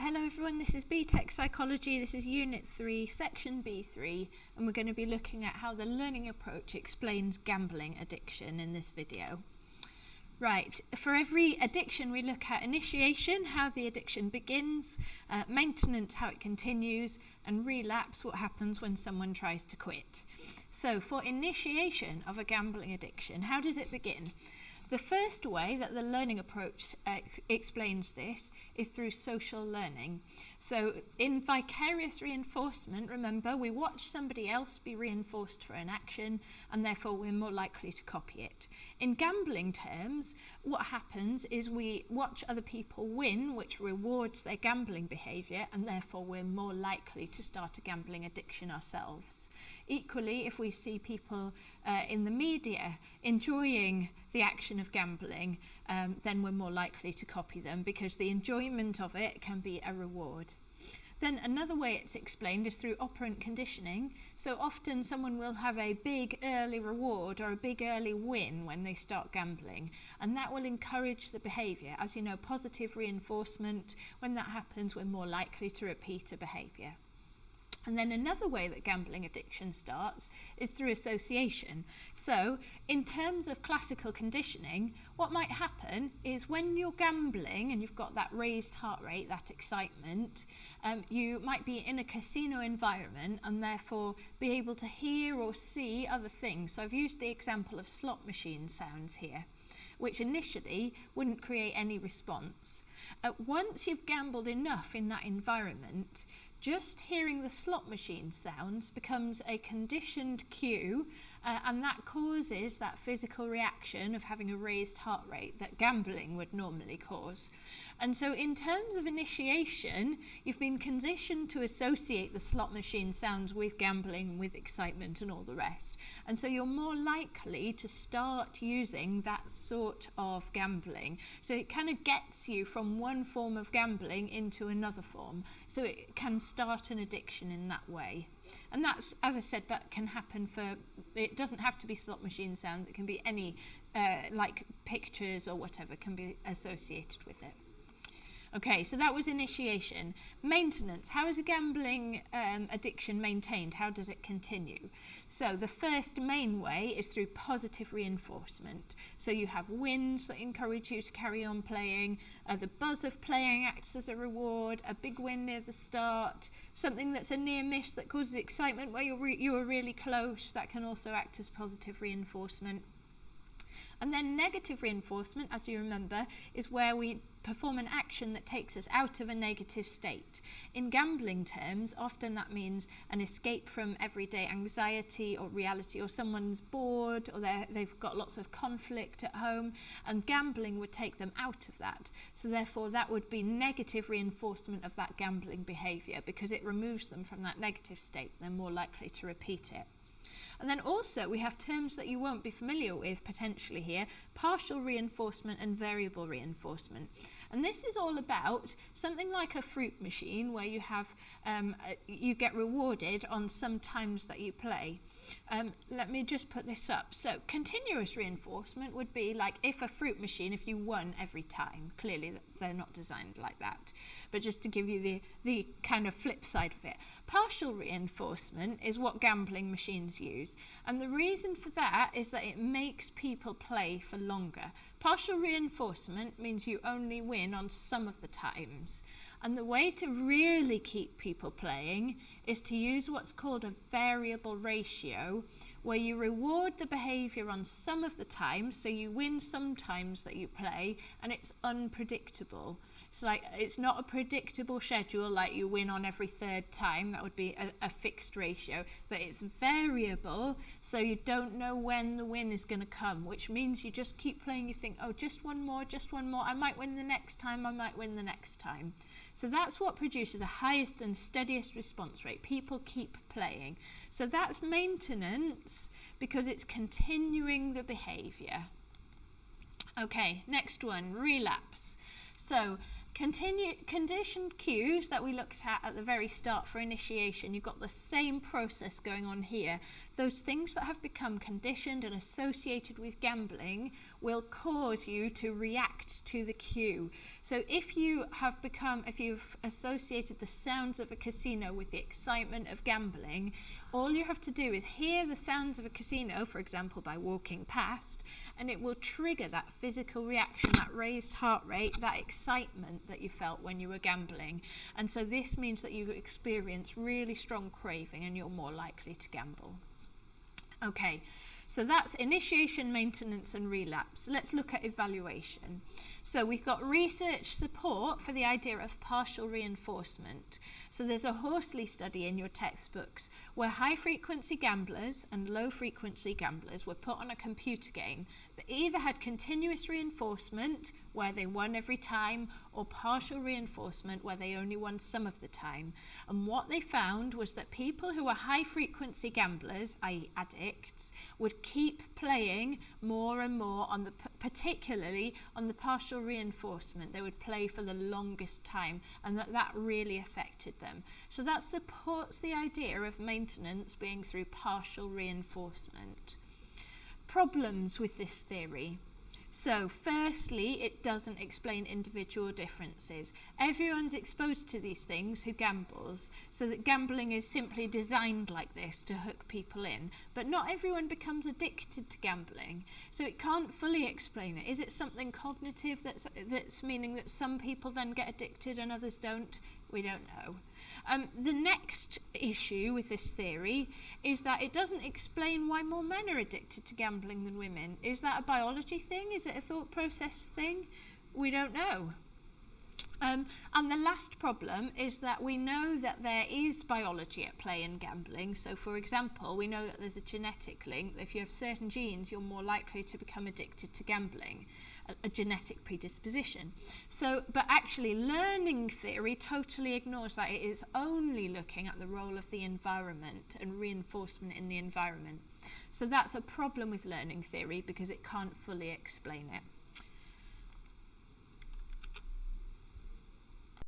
Hello everyone, this is BTEC Psychology, this is Unit 3, Section B3, and we're going to be looking at how the learning approach explains gambling addiction in this video. Right, for every addiction we look at initiation, how the addiction begins, maintenance, how it continues, and relapse, what happens when someone tries to quit. So for initiation of a gambling addiction, how does it begin? The first way that the learning approach explains this is through social learning. So in vicarious reinforcement, remember, we watch somebody else be reinforced for an action and therefore we're more likely to copy it. In gambling terms, what happens is we watch other people win, which rewards their gambling behaviour, and therefore we're more likely to start a gambling addiction ourselves. Equally, if we see people in the media enjoying the action of gambling, then we're more likely to copy them because the enjoyment of it can be a reward. Then another way it's explained is through operant conditioning. So often someone will have a big early reward or a big early win when they start gambling, and that will encourage the behaviour. As you know, positive reinforcement, when that happens, we're more likely to repeat a behaviour. And then another way that gambling addiction starts is through association. So in terms of classical conditioning, what might happen is when you're gambling and you've got that raised heart rate, that excitement, you might be in a casino environment and therefore be able to hear or see other things. So I've used the example of slot machine sounds here, which initially wouldn't create any response. Once you've gambled enough in that environment, just hearing the slot machine sounds becomes a conditioned cue, and that causes that physical reaction of having a raised heart rate that gambling would normally cause. And so in terms of initiation, you've been conditioned to associate the slot machine sounds with gambling, with excitement and all the rest. And so you're more likely to start using that sort of gambling. So it kind of gets you from one form of gambling into another form. So it can start an addiction in that way. And that's, as I said, that can happen it doesn't have to be slot machine sounds, it can be any, like pictures or whatever can be associated with it. Okay, so that was initiation. Maintenance. How is a gambling addiction maintained? How does it continue? So the first main way is through positive reinforcement. So you have wins that encourage you to carry on playing. The buzz of playing acts as a reward. A big win near the start. Something that's a near miss that causes excitement where you were really close. That can also act as positive reinforcement. And then negative reinforcement, as you remember, is where we perform an action that takes us out of a negative state. In gambling terms, often that means an escape from everyday anxiety or reality, or someone's bored, or they've got lots of conflict at home, and gambling would take them out of that. So therefore that would be negative reinforcement of that gambling behaviour because it removes them from that negative state. They're more likely to repeat it. And then also we have terms that you won't be familiar with potentially here, partial reinforcement and variable reinforcement. And this is all about something like a fruit machine where you have you get rewarded on some times that you play. Let me just put this up. So continuous reinforcement would be like if a fruit machine, if you won every time. Clearly they're not designed like that. But just to give you the kind of flip side of it. Partial reinforcement is what gambling machines use. And the reason for that is that it makes people play for longer. Partial reinforcement means you only win on some of the times. And the way to really keep people playing is to use what's called a variable ratio, where you reward the behaviour on some of the times, so you win some times that you play, and it's unpredictable. So like, it's not a predictable schedule like you win on every third time, that would be a fixed ratio, but it's variable, so you don't know when the win is going to come, which means you just keep playing, you think, oh, just one more, I might win the next time, I might win the next time. So that's what produces the highest and steadiest response rate. People keep playing. So that's maintenance because it's continuing the behaviour. Okay, next one, relapse. So conditioned cues that we looked at the very start for initiation, you've got the same process going on here. Those things that have become conditioned and associated with gambling will cause you to react to the cue. So if you've associated the sounds of a casino with the excitement of gambling, all you have to do is hear the sounds of a casino, for example, by walking past, and it will trigger that physical reaction, that raised heart rate, that excitement that you felt when you were gambling. And so this means that you experience really strong craving and you're more likely to gamble. Okay, so that's initiation, maintenance, and relapse. Let's look at evaluation. So we've got research support for the idea of partial reinforcement. So there's a Horsley study in your textbooks where high-frequency gamblers and low-frequency gamblers were put on a computer game that either had continuous reinforcement, where they won every time, or partial reinforcement, where they only won some of the time. And what they found was that people who were high-frequency gamblers, i.e. addicts, would keep playing more and more, particularly on the partial reinforcement. They would play for the longest time, and that really affected them. So that supports the idea of maintenance being through partial reinforcement. Problems with this theory. So firstly, it doesn't explain individual differences. Everyone's exposed to these things who gambles, so that gambling is simply designed like this to hook people in. But not everyone becomes addicted to gambling, so it can't fully explain it. Is it something cognitive that's meaning that some people then get addicted and others don't? We don't know. The next issue with this theory is that it doesn't explain why more men are addicted to gambling than women. Is that a biology thing? Is it a thought process thing? We don't know. And the last problem is that we know that there is biology at play in gambling. So, for example, we know that there's a genetic link. If you have certain genes, you're more likely to become addicted to gambling, a genetic predisposition. So, but actually, learning theory totally ignores that. It is only looking at the role of the environment and reinforcement in the environment. So that's a problem with learning theory because it can't fully explain it.